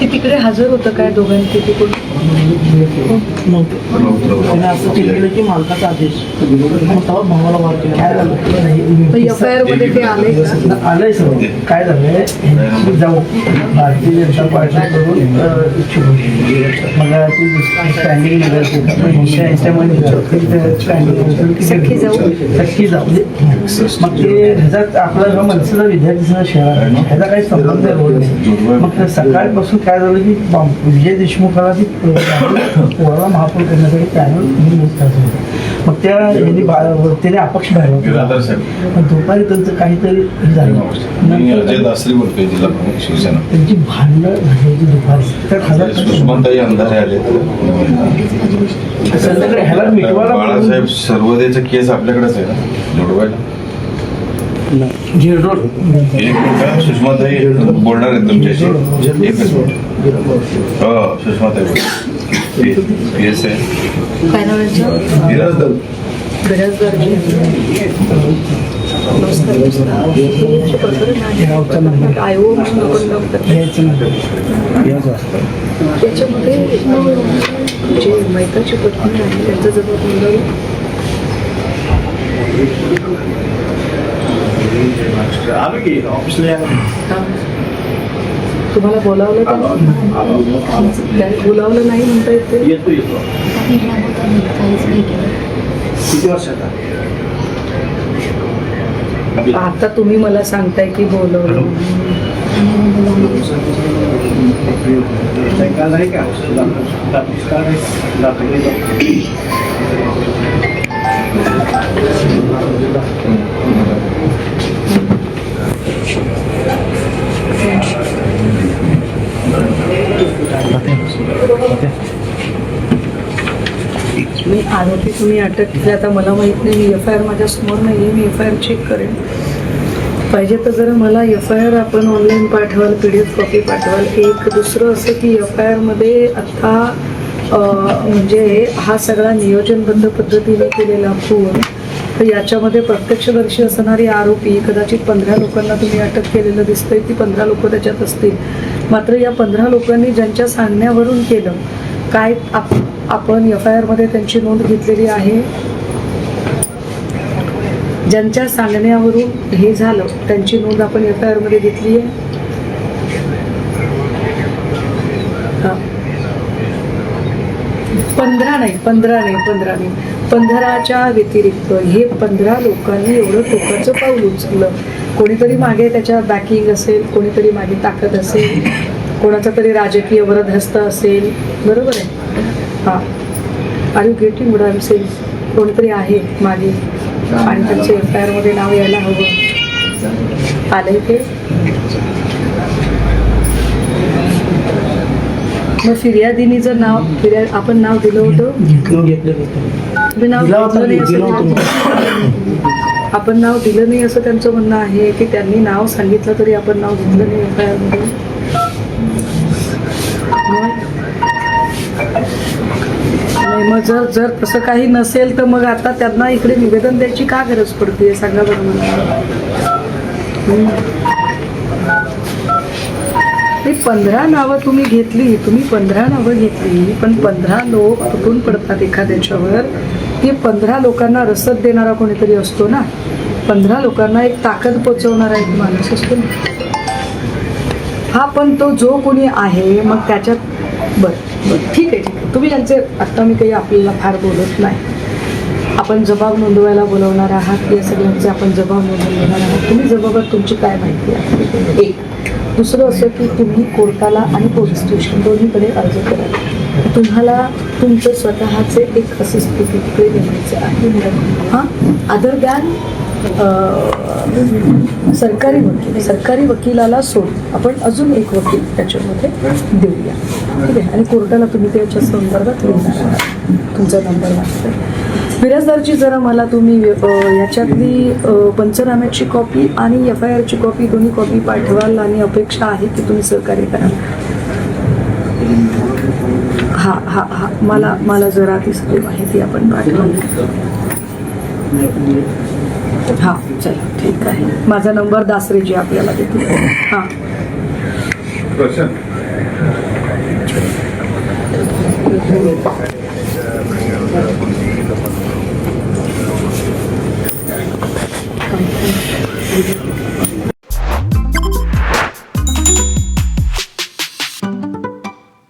ते तिकडे हजर होतं काय दोघांचे तिकडून असं केलं की मालकाचा आदेश भावाला वार केला. काय झालं FIR मध्ये ते आलंय सर. काय झालंय जाऊ भारतीय जनता पार्टीकडून इच्छुक होती मला ती स्टँडिंग सखी जाऊ मग ते ह्याचा आपला जो मनसेचा विद्यार्थीचा शहर आहे ह्याचा काही संबंध नाही. मग सकाळपासून काय झालं की विजय देशमुखाला ती पोराला महापौर करण्यासाठी पॅनल नियुक्त होतं. मग त्याने अपक्ष बाहेर दुपारी त्यांचं काहीतरी झालं त्यांची भांडणं झाली दुपारी संध्याकाळी ह्याला मिटवायला बाळासाहेब सर्वोदयचा केस आपल्याकडेच आहे ना जोडवायला. झेड रोड एक मिनिट सुषमाताई बोलणार आहेत तुमच्याशी. एकच मिनिट. हो सुषमाताई केस आहे काय नाव बिराजदार. त्याच्यामध्ये जे मैताची पत्नी आहे त्यांचा जबाबदारी तुम्हाला बोलावलं बोलावलं नाही म्हणता येते. किती वर्षाचा आता तुम्ही मला सांगताय की बोलवलं मी आरोपी तुम्ही अटक केली. आता मला माहित नाही मी FIR माझ्या समोर नाही आहे. मी FIR चेक करेन. पाहिजे तर जरा मला FIR आपण ऑनलाईन पाठवाल PDF कॉपी पाठवाल. एक दुसरं असं की FIR मध्ये आता म्हणजे हा सगळा नियोजनबद्ध पद्धतीने केलेला खून तर याच्यामध्ये प्रत्यक्षदर्शी असणारी आरोपी कदाचित 15 लोकांना तुम्ही अटक केलेलं दिसतंय. ती 15 लोक त्याच्यात असतील. मात्र या 15 लोकांनी ज्यांच्या सांगण्यावरून केलं काय आपण FIR मध्ये त्यांची नोंद घेतलेली आहे. ज्यांच्या सांगण्यावरून हे झालं त्यांची नोंद आपण FIR मध्ये घेतली आहे. 15च्या व्यतिरिक्त हे 15 लोकांनी एवढं टोकाचं पाऊल उचललं. कोणीतरी मागे त्याच्या बॅकिंग असेल, कोणीतरी मागे ताकद असेल, कोणाचा तरी राजकीय वरदहस्त असेल. बरोबर आहे. हां are you getting what I am saying? कोणीतरी आहे मागे आणि त्यांचं FIR मध्ये नाव यायला हवं. आलंय ते. मग फिर्यादीनी जर आपण नाव दिलं होतं आपण नाव दिलं नाही असं त्यांचं म्हणणं आहे की त्यांनी नाव सांगितलं तरी आपण नाव घेतलं नाही FIR मध्ये. नाही मग जर तसं काही नसेल तर मग आता त्यांना इकडे निवेदन द्यायची का गरज पडते सांगा बरं मला. 15 नावं तुम्ही 15 नावं घेतली पण 15 लोक तुटून पडतात एखाद्याच्यावर. ती 15 लोकांना रसद देणारा कोणीतरी असतो ना. 15 लोकांना एक ताकद पोचवणारा एक माणूस असतो ना. हा पण तो जो कोणी आहे मग त्याच्यात बरं ठीक आहे तुम्ही यांचे आत्ता मी काही आपल्याला फार बोलत नाही. आपण जबाब नोंदवायला बोलवणार आहात या सगळ्यांचे आपण जबाब नोंदवणार आहात. तुम्ही जबाबात तुमची काय माहिती आहे. एक दुसरं असं की तुम्ही कोर्टाला आणि पोलीस स्टेशन दोन्हीकडे अर्ज करा. तुम्हाला तुमचं स्वतःचे एक असे स्थिती तिकडे देण्याचे आहे. हां अदर दॅन सरकारी वकिलाला सोडून आपण अजून एक वकील त्याच्यामध्ये देऊया. ठीक आहे. आणि कोर्टाला तुम्ही त्याच्या संदर्भात लिहिणार आहात. तुमचा नंबर लागतो. बिराजदारची जरा मला तुम्ही याच्यातली पंचनाम्याची कॉपी आणि FIRची कॉपी दोन्ही कॉपी पाठवाल आणि अपेक्षा आहे की तुम्ही सहकार्य कराल. हा मला जरा ती सगळी माहिती आपण पाठवाल. हां चला ठीक आहे. माझा नंबर दासरेजी आपल्याला देते. हां